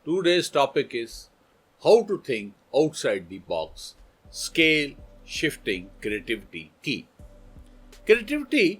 Today's topic is how to think outside the box, scale, shifting, creativity key. Creativity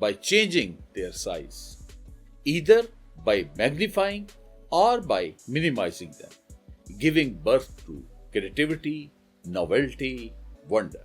by changing their size, either by magnifying or by minimizing them, giving birth to creativity, novelty, wonder.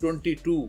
22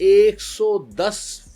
110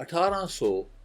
1800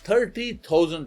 30,000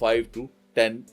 5 to 10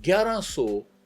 1100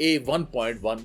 1.1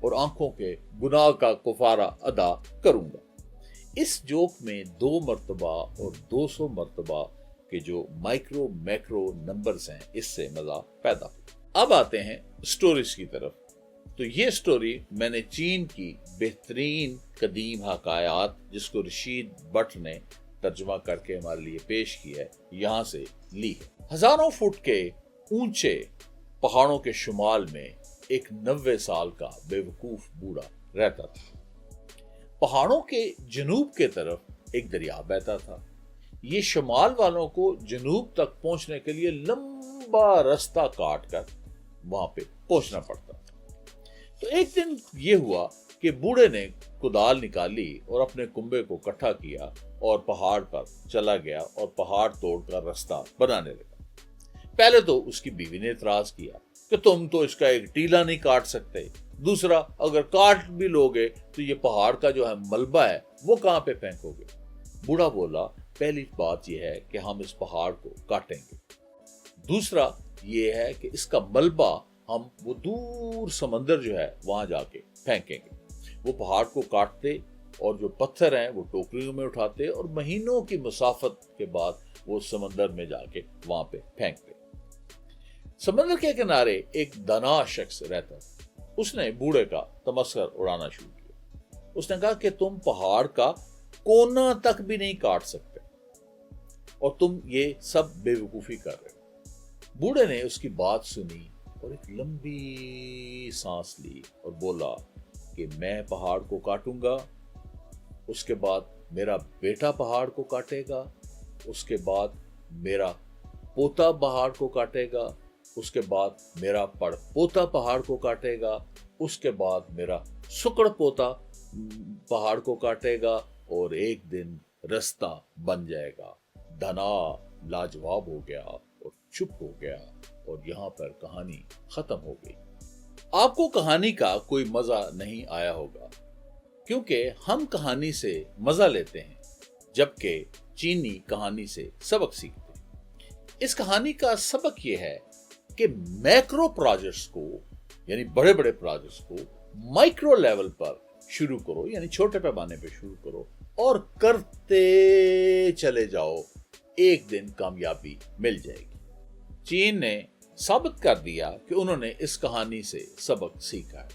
اور آنکھوں کے گناہ کا کفارہ ادا کروں گا۔ اس joke میں 2 مرتبہ اور 200 مرتبہ کے جو مائکرو میکرو نمبرز ہیں، اس سے مزہ پیدا ہو۔ اب آتے ہیں سٹوریز کی طرف۔ تو یہ سٹوری میں نے چین کی بہترین قدیم حکایات، جس کو رشید بٹ نے ترجمہ کر کے ہمارے لیے پیش کی ہے، یہاں سے لی ہے۔ ہزاروں فٹ کے اونچے پہاڑوں کے شمال میں ایک 90 سال کا بے وقوف بوڑھا رہتا تھا۔ پہاڑوں کے جنوب کے طرف ایک دریا بہتا تھا۔ یہ شمال والوں کو جنوب تک پہنچنے کے لیے لمبا راستہ کاٹ کر وہاں پہ پہنچنا پڑتا تھا۔ تو ایک دن یہ ہوا کہ بوڑھے نے کدال نکالی اور اپنے کنبے کو اکٹھا کیا اور پہاڑ پر چلا گیا اور پہاڑ توڑ کر راستہ بنانے لگا۔ پہلے تو اس کی بیوی نے اعتراض کیا کہ تم تو اس کا ایک ٹیلا نہیں کاٹ سکتے، دوسرا اگر کاٹ بھی لوگے تو یہ پہاڑ کا جو ہے ملبہ ہے وہ کہاں پہ پھینکو گے؟ بوڑھا بولا، پہلی بات یہ ہے کہ ہم اس پہاڑ کو کاٹیں گے، دوسرا یہ ہے کہ اس کا ملبہ ہم وہ دور سمندر جو ہے وہاں جا کے پھینکیں گے۔ وہ پہاڑ کو کاٹتے اور جو پتھر ہیں وہ ٹوکریوں میں اٹھاتے اور مہینوں کی مسافت کے بعد وہ سمندر میں جا کے وہاں پہ پھینکتے۔ سمندر کے کنارے ایک دانا شخص رہتا تھا۔ اس نے بوڑھے کا تمسخر اڑانا شروع کیا۔ اس نے کہا کہ تم پہاڑ کا کونا تک بھی نہیں کاٹ سکتے اور تم یہ سب بے وقوفی کر رہے ہو۔ بوڑھے نے اس کی بات سنی اور ایک لمبی سانس لی اور بولا کہ میں پہاڑ کو کاٹوں گا، اس کے بعد میرا بیٹا پہاڑ کو کاٹے گا، اس کے بعد میرا پوتا پہاڑ کو کاٹے گا، اس کے بعد میرا پڑ پوتا پہاڑ کو کاٹے گا، اس کے بعد میرا سکڑ پوتا پہاڑ کو کاٹے گا اور ایک دن رستہ بن جائے گا۔ دھنا لاجواب ہو گیا اور چپ ہو گیا اور یہاں پر کہانی ختم ہو گئی۔ آپ کو کہانی کا کوئی مزہ نہیں آیا ہوگا، کیونکہ ہم کہانی سے مزہ لیتے ہیں جبکہ چینی کہانی سے سبق سیکھتے ہیں۔ اس کہانی کا سبق یہ ہے کہ میکرو پروجیکٹس کو، یعنی بڑے بڑے پروجیکٹس کو مائکرو لیول پر شروع کرو، یعنی چھوٹے پیمانے پہ شروع کرو اور کرتے چلے جاؤ، ایک دن کامیابی مل جائے گی۔ چین نے ثابت کر دیا کہ انہوں نے اس کہانی سے سبق سیکھا ہے۔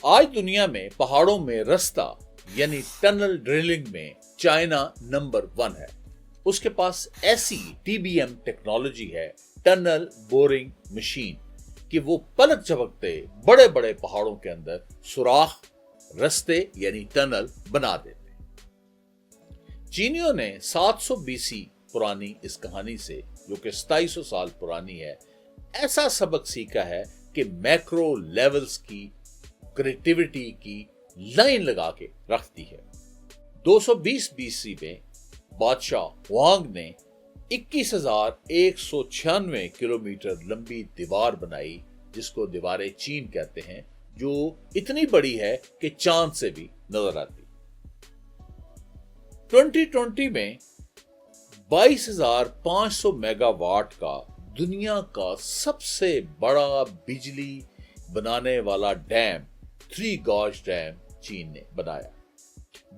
آج دنیا میں پہاڑوں میں رستہ یعنی ٹنل ڈرلنگ میں چائنا نمبر 1 ہے۔ اس کے پاس ایسی TBM ٹیکنالوجی ہے، ٹنل بورنگ مشین، کہ وہ پلک جھپکتے بڑے بڑے پہاڑوں کے اندر سوراخ، رستے یعنی ٹنل بنا دیتے۔ چینیوں نے 700 BC پرانی اس کہانی سے، جو کہ 2700 سال پرانی ہے، ایسا سبق سیکھا ہے کہ میکرو لیولز کی کریٹیوٹی کی لائن لگا کے رکھتی ہے۔ 220 BC میں بادشاہ ہوانگ نے 21,196 کلومیٹر لمبی دیوار بنائی، جس کو دیوار چین کہتے ہیں، جو اتنی بڑی ہے کہ چاند سے بھی نظر آتی۔ 2020 میں 22,500 میگا واٹ کا دنیا کا سب سے بڑا بجلی بنانے والا ڈیم 3 گاج ڈیم چین نے بنایا۔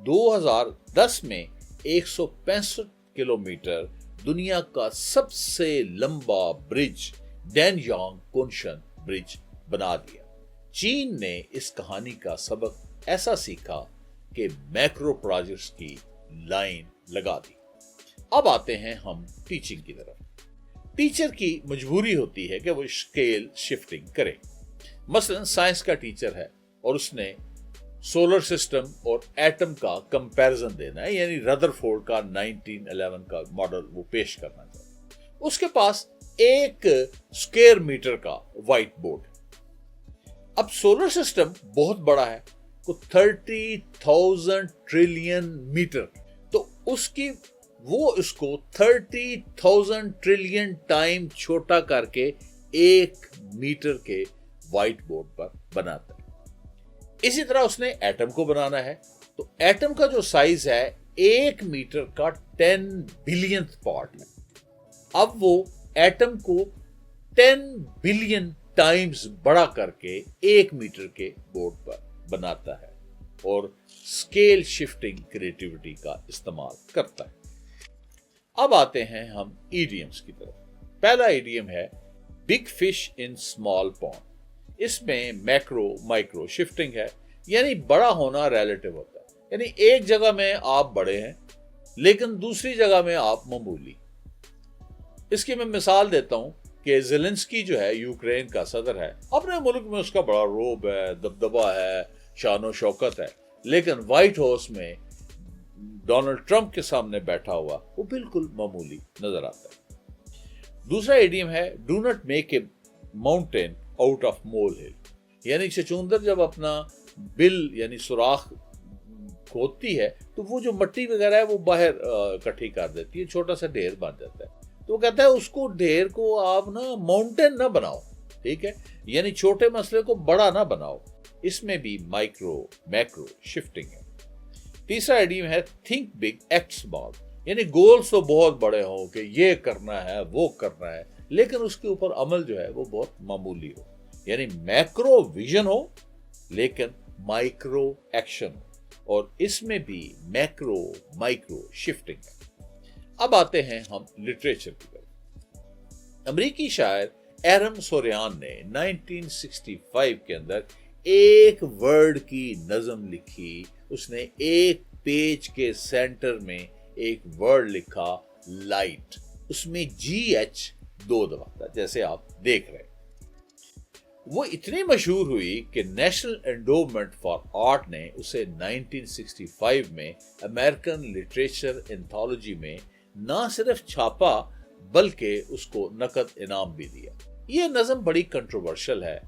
2010 میں 165 کلومیٹر دنیا کا سب سے لمبا برج ڈین یانگ کنشن برج بنا دیا۔ چین نے اس کہانی کا سبق ایسا سیکھا کہ میکرو پروجیکٹس کی لائن لگا دی۔ اب آتے ہیں ہم ٹیچنگ کی طرف۔ ٹیچر کی مجبوری ہوتی ہے کہ وہ اسکیل شفٹنگ کرے۔ مثلا سائنس کا ٹیچر ہے اور اس نے سولر سسٹم اور ایٹم کا کمپیرزن دینا ہے، یعنی ردرفورڈ کا 1911 کا ماڈل وہ پیش کرنا چاہتا ہے۔ اس کے پاس 1 اسکوائر میٹر کا وائٹ بورڈ ہے۔ اب سولر سسٹم بہت بڑا ہے، 30,000 ٹریلین میٹر، تو اس کو 30,000 ٹریلین ٹائم چھوٹا کر کے 1 میٹر کے وائٹ بورڈ پر بناتا ہے۔ اسی طرح اس نے ایٹم کو بنانا ہے، تو ایٹم کا جو سائز ہے 1 میٹر کا 10 بلینتھ پارٹ ہے۔ اب وہ ایٹم کو 10 بلین ٹائمز بڑا کر کے 1 میٹر کے بورڈ پر بناتا ہے اور اسکیل شفٹنگ کریٹیوٹی کا استعمال کرتا ہے۔ اب آتے ہیں ہم ایڈیمز کی طرف۔ پہلا ایڈیم ہے big fish in small pond. اس میں میکرو مائکرو شفٹنگ ہے، یعنی بڑا ہونا ریلیٹو ہوتا ہے، یعنی ایک جگہ میں آپ بڑے ہیں لیکن دوسری جگہ میں آپ معمولی۔ اس کی میں مثال دیتا ہوں کہ زیلنسکی جو ہے یوکرین کا صدر ہے، اپنے ملک میں اس کا بڑا روب ہے، دبدبہ ہے، شان و شوکت ہے، لیکن وائٹ ہاؤس میں ڈونلڈ ٹرمپ کے سامنے بیٹھا ہوا وہ بالکل معمولی نظر آتا ہے۔ دوسرا ایڈیم ہے do not make a mountain out of مول ہل، یعنی چچوندر جب اپنا بل یعنی سوراخ کھودتی ہے تو وہ جو مٹی وغیرہ ہے وہ باہر اکٹھی کر دیتی ہے، چھوٹا سا ڈھیر بن جاتا ہے۔ تو وہ کہتا ہے اس کو ڈھیر کو آپ نا ماؤنٹین نہ بناؤ، ٹھیک ہے، یعنی چھوٹے مسئلے کو بڑا نہ بناؤ۔ اس میں بھی مائکرو میکرو شفٹنگ ہے۔ تیسرا ایڈیم ہے تھنک بگ ایکٹ اسمال، یعنی گولز تو بہت بڑے ہوں کہ یہ کرنا ہے وہ کرنا ہے، لیکن اس کے اوپر عمل جو ہے وہ بہت معمولی ہو، یعنی میکرو ویژن ہو لیکن مائکرو ایکشن ہو، اور اس میں بھی میکرو مائکرو شفٹنگ ہے۔ اب آتے ہیں ہم لٹریچر کی طرف۔ امریکی شاعر ایرم سوریان نے 1965 کے اندر ایک ورڈ کی نظم لکھی۔ اس نے ایک پیج کے سینٹر میں ایک ورڈ لکھا لائٹ، اس میں GH 2 دفعہ تھا، جیسے آپ دیکھ رہے ہیں۔ وہ اتنی مشہور ہوئی کہ نیشنل انڈومنٹ فار آرٹ نے اسے 1965 میں امریکن لٹریچر انتھولوجی میں نہ صرف چھاپا بلکہ اس کو نقد انعام بھی دیا۔ یہ نظم بڑی کنٹروورشل ہے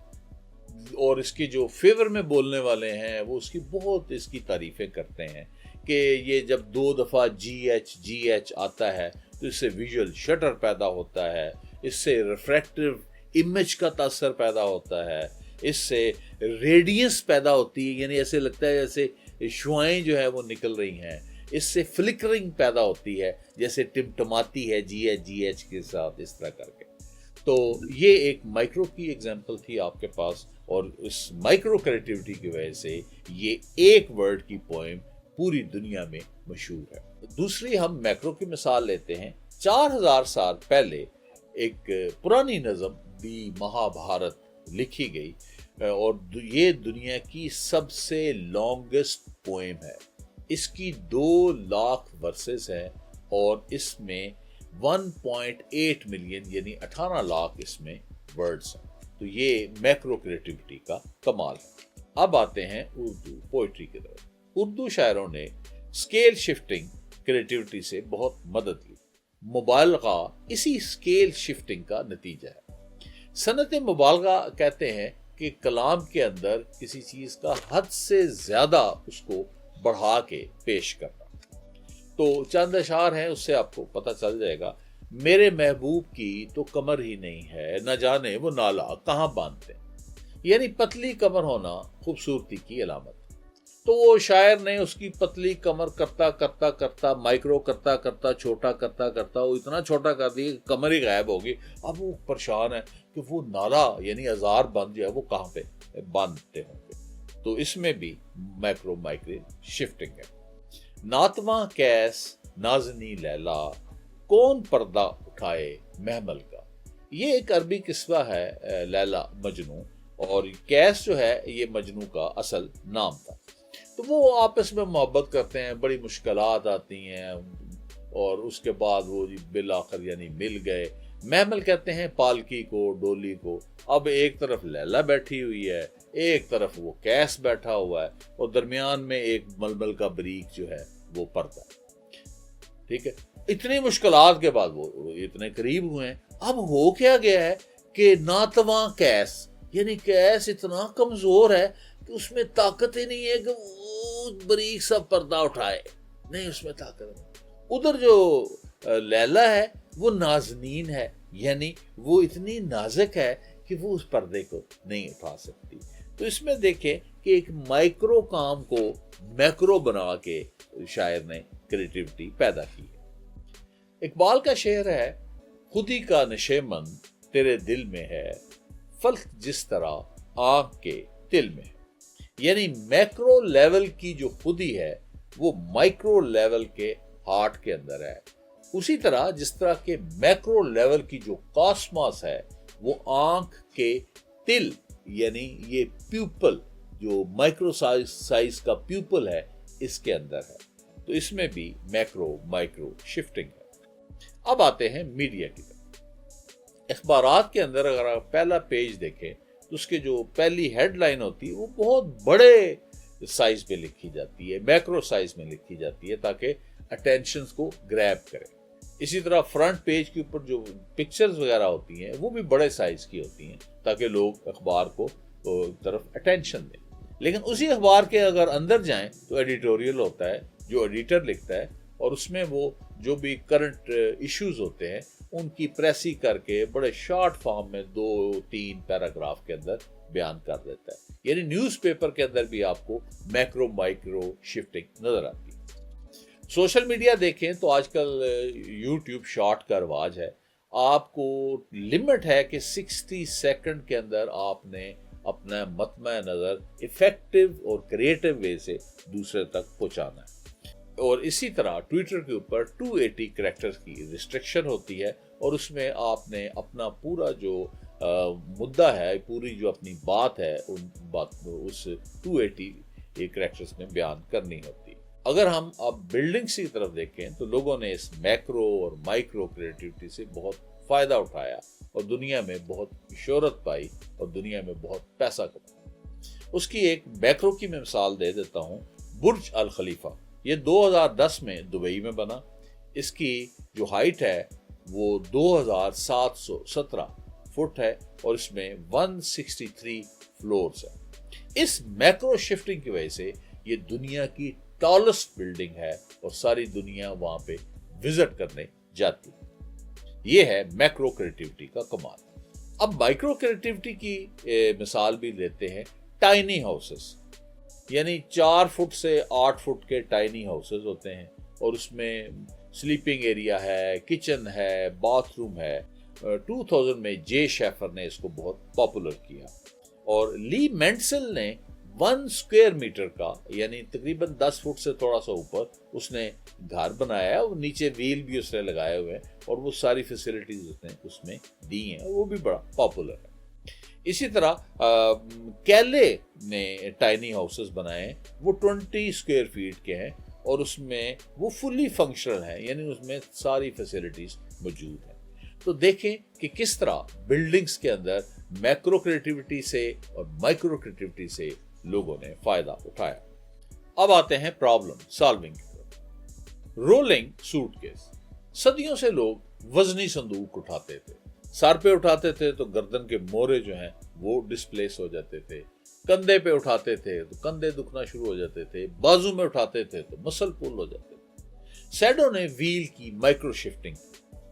اور اس کی جو فیور میں بولنے والے ہیں وہ اس کی بہت اس کی تعریفیں کرتے ہیں کہ یہ جب 2 دفعہ GH آتا ہے تو اس سے ویژول شٹر پیدا ہوتا ہے، اس سے ریفریکٹیو امیج کا تاثر پیدا ہوتا ہے، اس سے ریڈینس پیدا ہوتی ہے، یعنی ایسے لگتا ہے جیسے شعائیں جو ہے وہ نکل رہی ہیں، اس سے فلکرنگ پیدا ہوتی ہے جیسے ٹمٹماتی ہے GH کے ساتھ، اس طرح کر کے۔ تو یہ ایک مائکرو کی ایگزامپل تھی آپ کے پاس، اور اس مائکرو کریٹیوٹی کی وجہ سے یہ ایک ورڈ کی پوئم پوری دنیا میں مشہور ہے۔ دوسری ہم میکرو کی مثال لیتے ہیں۔ 4000 سال پہلے ایک پرانی نظم دی مہا بھارت لکھی گئی اور یہ دنیا کی سب سے لانگسٹ پوئم ہے۔ اس کی 2 لاکھ ورسز ہیں اور اس میں 1.8 ملین یعنی 18 لاکھ اس میں ورڈز ہیں۔ تو یہ میکرو کریٹیوٹی کا کمال ہے۔ اب آتے ہیں اردو پوئٹری کی طرف۔ اردو شاعروں نے اسکیل شفٹنگ کریٹیوٹی سے بہت مدد لی۔ مبالغہ اسی اسکیل شفٹنگ کا نتیجہ ہے۔ صنعت مبالغہ کہتے ہیں کہ کلام کے اندر کسی چیز کا حد سے زیادہ اس کو بڑھا کے پیش کرنا۔ تو چند اشعار ہیں، اس سے آپ کو پتہ چل جائے گا۔ میرے محبوب کی تو کمر ہی نہیں ہے، نہ جانے وہ نالا کہاں باندھتے، یعنی پتلی کمر ہونا خوبصورتی کی علامت۔ تو وہ شاعر نے اس کی پتلی کمر کرتا مائکرو کرتا چھوٹا کرتا وہ اتنا چھوٹا کر دیا کہ کمر ہی غائب ہوگی۔ اب وہ پریشان ہے کہ وہ نالا یعنی ہزار بند جو ہے وہ کہاں پہ باندھتے ہوں گے۔ تو اس میں بھی مائکرو مائکرو شفٹنگ ہے۔ ناتواں کیس نازنی لیلا کون پردہ اٹھائے محمل کا، یہ ایک عربی قصہ ہے لیلا مجنوں، اور کیس جو ہے یہ مجنوں کا اصل نام تھا۔ تو وہ آپس میں محبت کرتے ہیں، بڑی مشکلات آتی ہیں اور اس کے بعد وہ بالآخر یعنی مل گئے۔ محمل کہتے ہیں پالکی کو، ڈولی کو۔ اب ایک طرف لیلا بیٹھی ہوئی ہے، ایک طرف وہ کیس بیٹھا ہوا ہے، اور درمیان میں ایک ململ کا بریک جو ہے وہ پردہ ہے، ٹھیک ہے۔ اتنی مشکلات کے بعد وہ اتنے قریب ہوئے ہیں۔ اب ہو کیا گیا ہے کہ ناتواں کیس، یعنی کیس اتنا کمزور ہے کہ اس میں طاقت ہی نہیں ہے کہ وہ بریک سا پردہ اٹھائے، نہیں اس میں طاقت نہیں۔ ادھر جو لیلا ہے وہ نازنین ہے، یعنی وہ اتنی نازک ہے کہ وہ اس پردے کو نہیں اٹھا سکتی۔ تو اس میں دیکھیں کہ ایک مائکرو کام کو میکرو بنا کے شاعر نے کریٹیوٹی پیدا کی ہے۔ اقبال کا شعر ہے خودی کا نشے مند تیرے دل میں ہے، فلک جس طرح آنکھ کے دل میں ہے۔ یعنی میکرو لیول کی جو خودی ہے وہ مائکرو لیول کے ہارٹ کے اندر ہے. اسی طرح جس طرح کے میکرو لیول کی جو کاسماس ہے وہ آنکھ کے تل یعنی یہ پیوپل جو مائکرو سائز کا پیوپل ہے اس کے اندر ہے. تو اس میں بھی میکرو مائکرو شفٹنگ ہے. اب آتے ہیں میڈیا کی طرف. اخبارات کے اندر اگر آپ پہلا پیج دیکھیں تو اس کے جو پہلی ہیڈ لائن ہوتی ہے وہ بہت بڑے سائز پہ لکھی جاتی ہے, میکرو سائز میں لکھی جاتی ہے تاکہ اٹینشنز کو گریب کرے. اسی طرح فرنٹ پیج کے اوپر جو پکچرز وغیرہ ہوتی ہیں وہ بھی بڑے سائز کی ہوتی ہیں تاکہ لوگ اخبار کو طرف اٹینشن دیں. لیکن اسی اخبار کے اگر اندر جائیں تو ایڈیٹوریل ہوتا ہے جو ایڈیٹر لکھتا ہے اور اس میں وہ جو بھی کرنٹ ایشوز ہوتے ہیں ان کی پریسی کر کے بڑے شارٹ فارم میں 2-3 پیراگراف کے اندر بیان کر دیتا ہے. یعنی نیوز پیپر کے اندر بھی آپ کو میکرو مائکرو شفٹنگ نظر آتی ہے. سوشل میڈیا دیکھیں تو آج کل یوٹیوب شارٹ کا رواج ہے. آپ کو لمٹ ہے کہ 60 سیکنڈ کے اندر آپ نے اپنا مطمع نظر افیکٹو اور کریٹو وے سے دوسرے تک پہنچانا ہے. اور اسی طرح ٹویٹر کے اوپر 280 کریکٹرز کی ریسٹرکشن ہوتی ہے اور اس میں آپ نے اپنا پورا جو مدعا ہے, پوری جو اپنی بات ہے ان بات اس 280 کریکٹرز میں بیان کرنی ہوتی. اگر ہم اب بلڈنگز کی طرف دیکھیں تو لوگوں نے اس میکرو اور مائکرو کریٹیوٹی سے بہت فائدہ اٹھایا اور دنیا میں بہت شہرت پائی اور دنیا میں بہت پیسہ کمایا. اس کی ایک میکرو کی میں مثال دے دیتا ہوں. برج الخلیفہ یہ 2010 میں دبئی میں بنا. اس کی جو ہائٹ ہے وہ 2717 فٹ ہے اور اس میں 163 فلورز ہے. اس میکرو شفٹنگ کی وجہ سے یہ دنیا کی ٹالسٹ بلڈنگ ہے اور ساری دنیا وہاں پہ وزٹ کرنے جاتی. یہ ہے میکرو کریٹیوٹی کا کمال. اب مائکرو کریٹیوٹی کی مثال بھی لیتے ہیں. ٹائنی ہاؤسز یعنی 4 فٹ سے 8 فٹ کے ٹائنی ہاؤسز ہوتے ہیں اور اس میں سلیپنگ ایریا ہے, کچن ہے, باتھ روم ہے. 2000 میں جے شیفر نے اس کو بہت پاپولر کیا اور لی مینڈسل نے 1 اسکوائر میٹر کا یعنی تقریباً 10 فٹ سے تھوڑا سا اوپر اس نے گھر بنایا ہے اور نیچے ویل بھی اس نے لگائے ہوئے ہیں اور وہ ساری فیسلٹیز اس نے اس میں دی ہیں اور وہ بھی بڑا پاپولر ہے. اسی طرح کیلے نے ٹائنی ہاؤسز بنائے ہیں. وہ 20 اسکوائر فیٹ کے ہیں اور اس میں وہ فلی فنکشنل ہیں یعنی اس میں ساری فیسلٹیز موجود ہیں. تو دیکھیں کہ کس طرح بلڈنگز کے اندر میکرو کریٹیوٹی سے اور مائکرو کریٹیوٹی سے لوگوں نے فائدہ اٹھایا. اب آتے ہیں پرابلم سالونگ کی طرف. Rolling suitcase. صدیوں سے لوگ وزنی صندوق اٹھاتے تھے. سر پہ اٹھاتے تھے تو گردن کے مورے جو ہیں وہ ڈسپلیس ہو جاتے تھے. کندھے پہ اٹھاتے تھے تو کندھے دکھنا شروع ہو جاتے تھے. بازو میں اٹھاتے تھے تو مسل پل ہو جاتے تھے. سیڈو نے ویل کی مائکرو شفٹنگ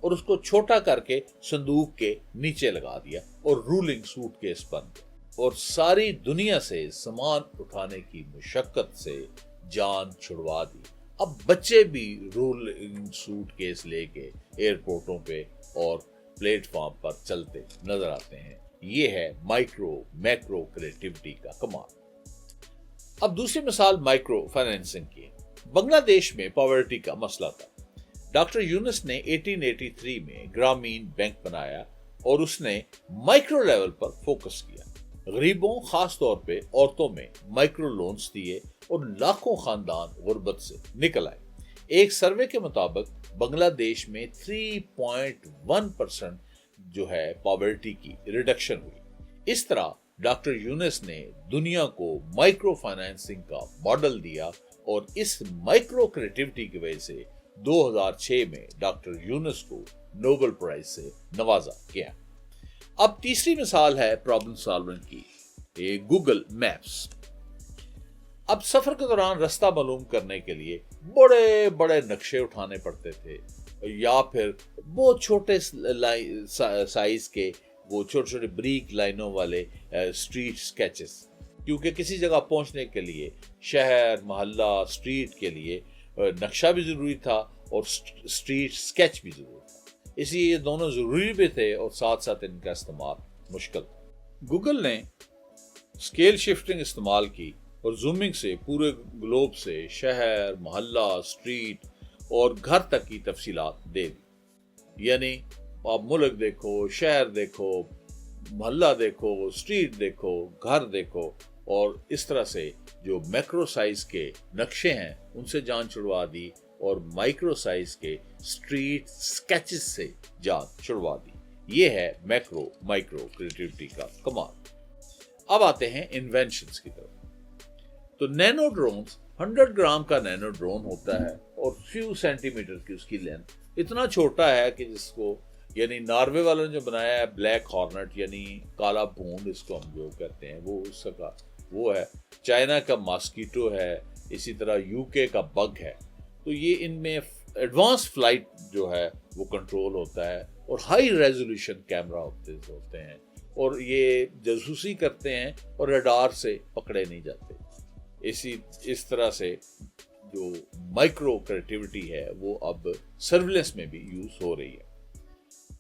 اور اس کو چھوٹا کر کے صندوق کے نیچے لگا دیا اور رولنگ سوٹ کیس بن گیا اور ساری دنیا سے سامان اٹھانے کی مشقت سے جان چھڑوا دی. اب بچے بھی رولنگ سوٹ کیس لے کے ایئرپورٹوں پہ اور پلیٹ فارم پر چلتے نظر آتے ہیں. یہ ہے مائکرو میکرو کریٹیوٹی کا کمال. اب دوسری مثال مائکرو فائنینسنگ کی ہے. بنگلہ دیش میں پاورٹی کا مسئلہ تھا. ڈاکٹر یونس نے 1883 میں گرامین بینک بنایا اور اس نے مائکرو لیول پر فوکس کیا. غریبوں خاص طور پہ عورتوں میں مائکرو لونز دیے اور لاکھوں خاندان غربت سے نکل آئے. ایک سروے کے مطابق بنگلہ دیش میں 3.1% جو ہے پاورٹی کی ریڈکشن ہوئی. اس طرح ڈاکٹر یونس نے دنیا کو مائکرو فائنانسنگ کا ماڈل دیا اور اس مائکرو کریٹیوٹی کی وجہ سے 2006 میں ڈاکٹر یونس کو نوبل پرائز سے نوازا گیا. اب تیسری مثال ہے پرابلم سالونگ کی. Google maps. اب سفر کے دوران راستہ معلوم کرنے کے لیے بڑے بڑے نقشے اٹھانے پڑتے تھے یا پھر بہت چھوٹے سائز کے وہ چھوٹے چھوٹے بریک لائنوں والے اسٹریٹ سکیچز, کیونکہ کسی جگہ پہنچنے کے لیے شہر محلہ اسٹریٹ کے لیے نقشہ بھی ضروری تھا اور اسٹریٹ سکیچ بھی ضروری تھا. اس لیے یہ دونوں ضروری بھی تھے اور ساتھ ساتھ ان کا استعمال مشکل تھا. گوگل نے اسکیل شفٹنگ استعمال کی اور زومنگ سے پورے گلوب سے شہر، محلہ، اسٹریٹ اور گھر تک کی تفصیلات دے دی. یعنی آپ ملک دیکھو، شہر دیکھو، محلہ دیکھو، اسٹریٹ دیکھو، گھر دیکھو، اور اس طرح سے جو میکرو سائز کے نقشے ہیں ان سے جان چھڑوا دی اور مائکرو سائز کے اسٹریٹ سکیچز سے جان چھڑوا دی. یہ ہے میکرو مائکرو کریٹیوٹی کا کمال. اب آتے ہیں انوینشنز کی طرف. تو نینو ڈرونز 100 گرام کا نینو ڈرون ہوتا ہے اور فیو سینٹی میٹر کی اس کی لینتھ. اتنا چھوٹا ہے کہ جس کو یعنی ناروے والوں نے جو بنایا ہے بلیک ہارنٹ یعنی کالا بھونڈ اس کو ہم جو کہتے ہیں وہ اس کا وہ ہے. چائنا کا ماسکیٹو ہے، اسی طرح یو کے کا بگ ہے. تو یہ ان میں ایڈوانس فلائٹ جو ہے وہ کنٹرول ہوتا ہے اور ہائی ریزولوشن کیمرہ ہوتے ہیں اور یہ جاسوسی کرتے ہیں اور ریڈار سے پکڑے نہیں جاتے. اس طرح سے جو مائکرو کریٹیوٹی ہے وہ اب سرویلنس میں بھی یوز ہو رہی ہے.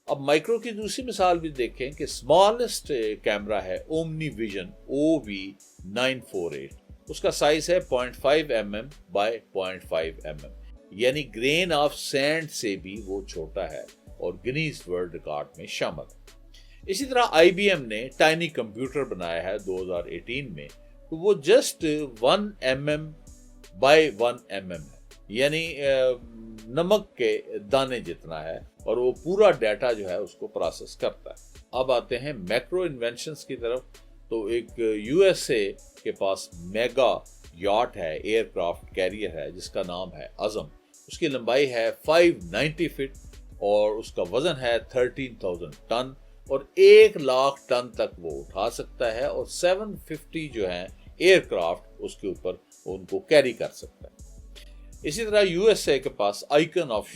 اب مائکرو کی دوسری مثال بھی دیکھیں کہ اسمالسٹ کیمرہ ہے اومنی ویژن OV948. اس کا سائز ہے 0.5 mm بائی 0.5 mm یعنی گرین آف سینڈ سے بھی وہ چھوٹا ہے اور گنیز ورلڈ ریکارڈ میں شامل ہے. اسی طرح IBM نے ٹائنی کمپیوٹر بنایا ہے 2018 میں. تو وہ جسٹ 1 mm بائی 1 mm ہے یعنی نمک کے دانے جتنا ہے اور وہ پورا ڈیٹا جو ہے اس کو پروسیس کرتا ہے. اب آتے ہیں میکرو انوینشنز کی طرف. تو ایک USA کے پاس میگا یاٹ ہے، ایئر کرافٹ کیریئر ہے جس کا نام ہے عزم. اس کی لمبائی ہے 590 فٹ اور اس کا وزن ہے 13,000 ٹن اور 1,00,000 ٹن تک وہ اٹھا سکتا ہے اور 750 جو ہیں ایئر کرافٹ اس کے اوپر ان کو کیری کر سکتا ہے. اسی طرح USA کے پاس آئیکن آف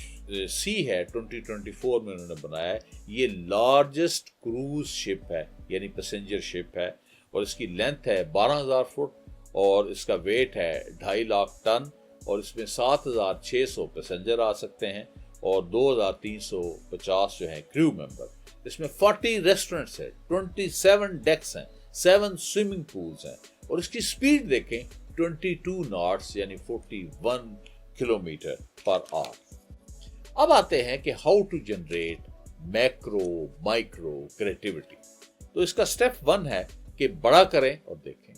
سی ہے، 2024 میں انہوں نے بنایا ہے. یہ لارجسٹ کروز شپ ہے یعنی پیسنجر شپ ہے اور اس کی لینتھ ہے 12,000 فٹ اور اس کا ویٹ ہے 2.5 ٹن اور اس میں 7,600 پیسنجر آ سکتے ہیں اور 2,350 جو ہیں کریو ممبر. اس میں 40 ریسٹورنٹس ہیں، 27 ڈیکس ہیں، 7 سوئمنگ پولز ہیں اور اس کی سپیڈ دیکھیں 22 ناٹس یعنی 41 کلومیٹر پر آور. اب آتے ہیں کہ how to generate macro micro creativity. تو اس کا سٹیپ 1 ہے کہ بڑا کریں اور دیکھیں،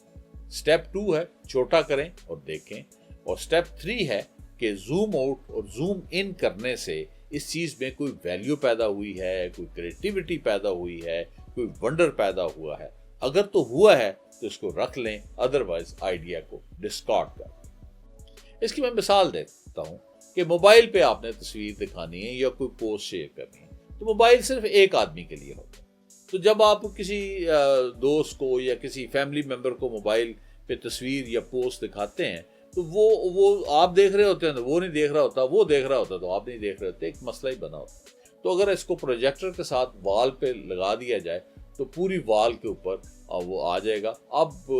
سٹیپ 2 ہے چھوٹا کریں اور دیکھیں اور سٹیپ 3 ہے کہ زوم آؤٹ اور زوم ان کرنے سے اس چیز میں کوئی ویلیو پیدا ہوئی ہے، کوئی کریٹیوٹی پیدا ہوئی ہے، کوئی ونڈر پیدا ہوا ہے. اگر تو ہوا ہے تو اس کو رکھ لیں، ادروائز آئیڈیا کو ڈسکارڈ کر دیں. اس کی میں مثال دیتا ہوں کہ موبائل پہ آپ نے تصویر دکھانی ہے یا کوئی پوسٹ شیئر کرنی ہے تو موبائل صرف ایک آدمی کے لیے ہوتا ہے. تو جب آپ کسی دوست کو یا کسی فیملی ممبر کو موبائل پہ تصویر یا پوسٹ دکھاتے ہیں تو وہ آپ دیکھ رہے ہوتے ہیں، وہ نہیں دیکھ رہا ہوتا، وہ دیکھ رہا ہوتا تو آپ نہیں دیکھ رہے ہوتے. ایک مسئلہ ہی بنا ہوتا. تو اگر اس کو پروجیکٹر کے ساتھ وال پہ لگا دیا جائے تو پوری وال کے اوپر وہ آ جائے گا. اب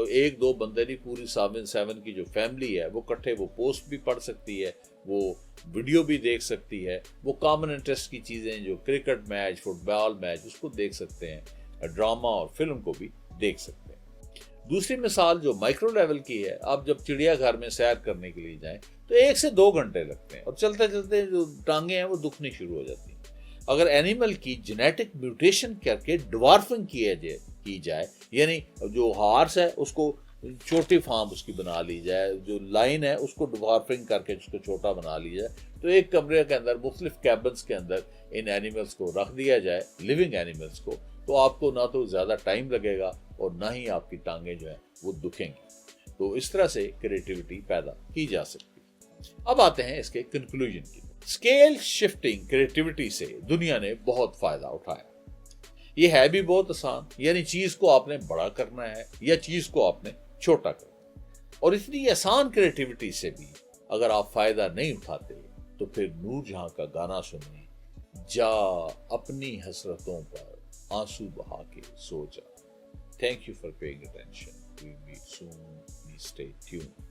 ایک دو بندے نہیں، پوری 7 کی جو فیملی ہے وہ کٹھے وہ پوسٹ بھی پڑھ سکتی ہے، وہ ویڈیو بھی دیکھ سکتی ہے، وہ کامن انٹرسٹ کی چیزیں جو کرکٹ میچ، فٹ بال میچ اس کو دیکھ سکتے ہیں، ڈرامہ اور فلم کو بھی دیکھ سکتے ہیں. دوسری مثال جو مائکرو لیول کی ہے، آپ جب چڑیا گھر میں سیر کرنے کے لیے جائیں تو 1 سے 2 گھنٹے لگتے ہیں اور چلتے چلتے جو ٹانگیں ہیں وہ دکھنی شروع ہو جاتی ہیں. اگر اینیمل کی جینیٹک میوٹیشن کر کے ڈوارفنگ کی جائے یعنی جو ہارس ہے اس کو چھوٹی فارم اس کی بنا لی جائے، جو لائن ہے اس کو ڈوارفنگ کر کے اس کو چھوٹا بنا لی جائے، تو ایک کمرے کے اندر مختلف کیبنز کے اندر ان اینیملز کو رکھ دیا جائے، لیونگ اینیملز کو، تو آپ کو نہ تو زیادہ ٹائم لگے گا اور نہ ہی آپ کی ٹانگیں جو ہیں وہ دکھیں گی. تو اس طرح سے کریٹیوٹی پیدا کی جا سکتی ہے. اب آتے ہیں اس کے کنکلوژن کی. اسکیل شفٹنگ کریٹیوٹی سے دنیا نے بہت فائدہ اٹھایا. یہ ہے بھی بہت آسان، یعنی چیز کو آپ نے بڑا کرنا ہے یا چیز کو آپ نے چھوٹا کرنا ہے. اور اتنی آسان کریٹیوٹی سے بھی اگر آپ فائدہ نہیں اٹھاتے تو پھر نور جہاں کا گانا سنیں، جا اپنی حسرتوں پر آنسو بہا کے سو جا. Thank you for paying attention. We meet soon. Please stay tuned.